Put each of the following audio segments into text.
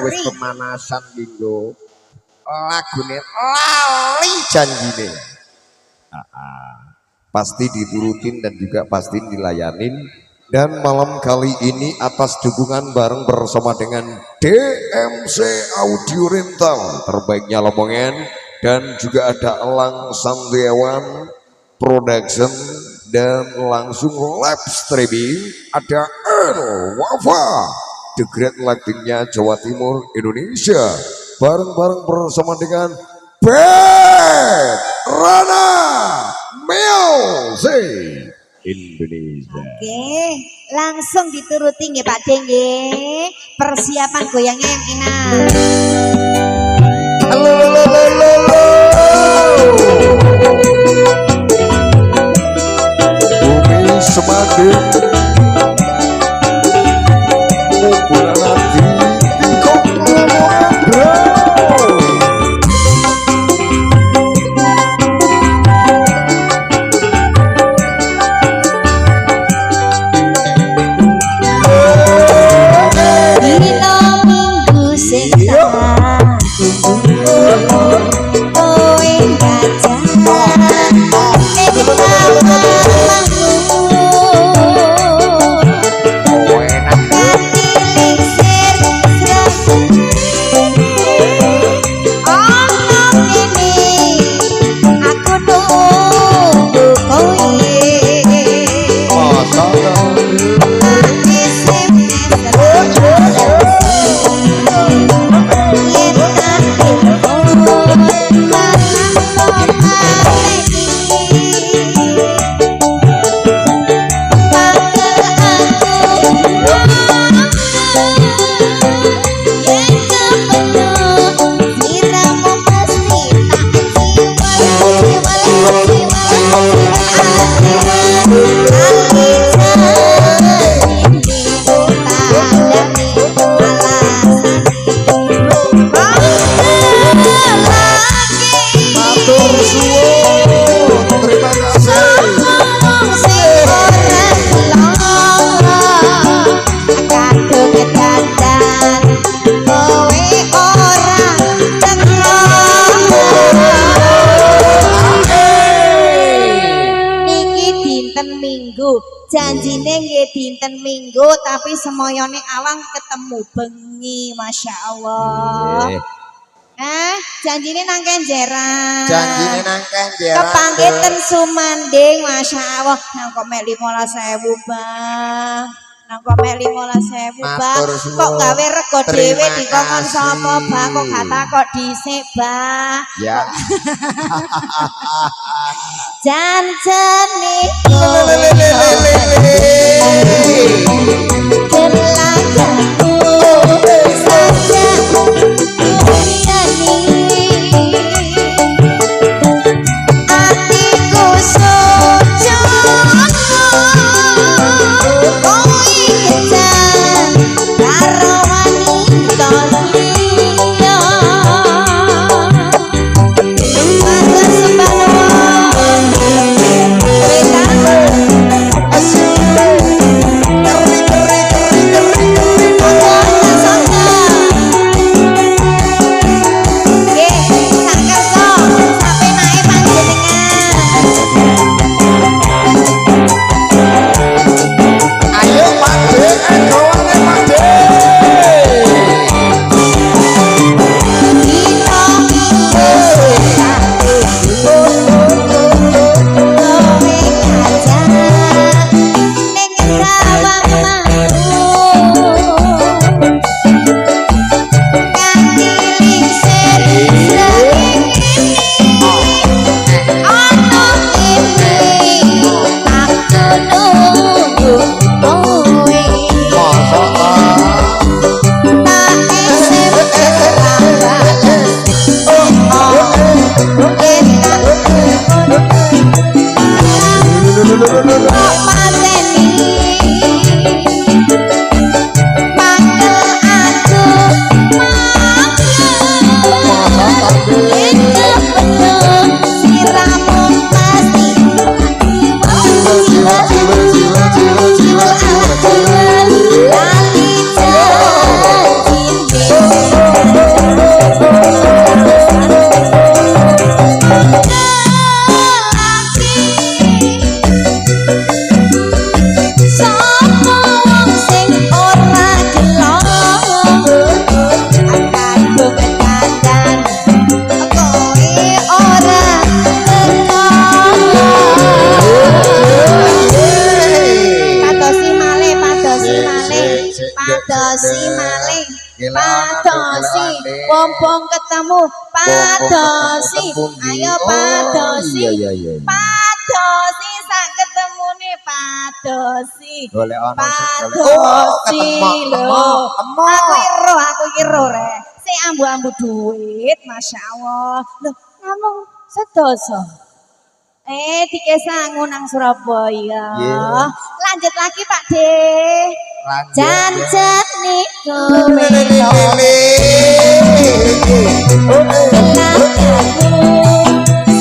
wis pemanasan dinggo. Lagune lali janjine. Pasti diturutin dan juga pasti dilayanin. Dan malam kali ini atas dukungan bareng bersama dengan DMC Audio Rental terbaiknya Lamongan, dan juga ada Elang Santiawan Production, dan langsung live streaming ada El Wafa The Great Lightingnya Jawa Timur Indonesia bareng-bareng bersama dengan Band Rana Music Indonesia. Oke, langsung dituruti nggih Pak Deng nggih. Persiapan goyangnya yang enak. Halo, halo, halo, halo. Bumi semakin bulan hati tingkong Lamongan bro. Janjine nggih dinten Minggu tapi semoyone alang ketemu bengi, Masya Allah. Janjine nang Kenjeran. Janjine nang Kenjeran. Kepanggitan Sumanding, Masya Allah. Nang kok mek 15.000 Bang. Nang kok mek 15.000 Bang. Kok gawe rego dhewe dikongkon sapa Bang? Kok gak takok dhisik Bang. Ya. Janjane Asik. padosi pompong ketemu padosi ayo padosi padosi sak ketemu nih padosi padosi lho aku iro re si ambu-ambu duit Masya Allah lho namung sedoso dikesangu nang Surabaya lanjut lagi Pak De janjan niku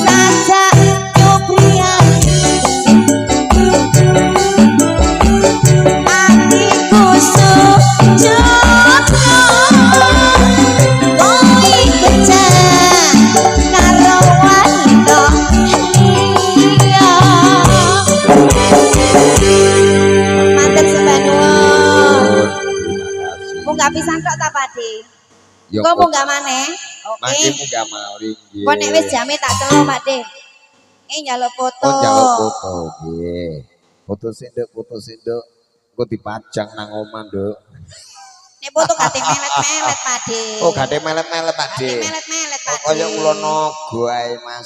sajak nyubrian atiku sujud koi kecah karo wanita liya matur sembah nuwun munggah pisan tok ta Pak De kok munggah maneh oke munggah maling kok nek wis jame tak celok Pak De njaluk foto nggih foto sinduk engko dipajang nang omah nduk nek foto gate melet-melet Pak De gate melet-melet Pak De melet-melet Pak De kaya kula naga ae Mas